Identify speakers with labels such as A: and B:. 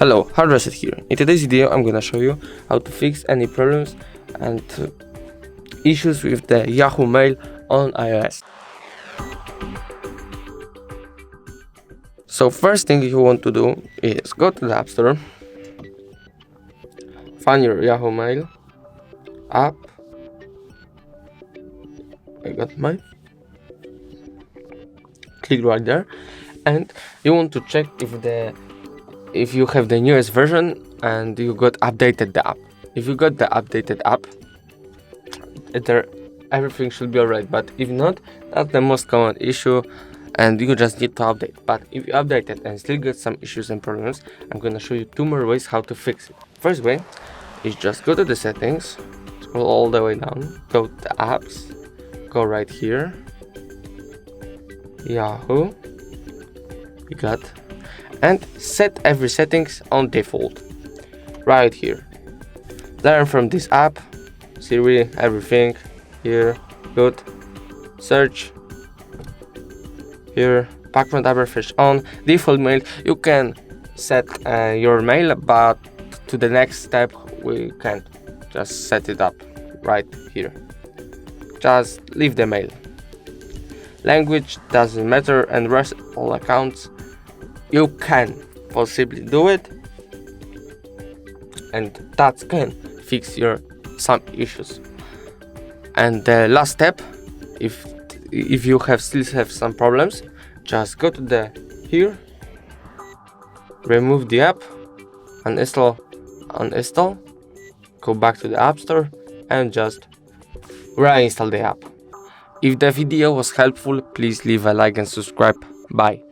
A: Hello, Hardreset here. In today's video I'm gonna show you how to fix any problems and issues with the Yahoo Mail on iOS. So first thing you want to do is go to the App Store, find your Yahoo Mail app. I got mine. Click right there, and you want to check if you have the newest version and you got updated the app. If you got the updated app, everything should be alright. But if not, that's the most common issue and you just need to update. But if you update it and still get some issues and problems, I'm gonna show you two more ways how to fix it. First way is just go to the settings, scroll all the way down, go to the apps, go right here, Yahoo, you got, and set every settings on default right here. Learn from this app, Siri, everything here, good. Search here, background app refresh on, default mail. You can set your mail, but to the next step we can't just set it up right here. Just leave the mail. Language doesn't matter, and rest all accounts you can possibly do it, and that can fix your some issues. And the last step, if you still have some problems, just go to the here, remove the app, uninstall, go back to the App Store and just reinstall the app. If the video was helpful, please leave a like and subscribe. Bye.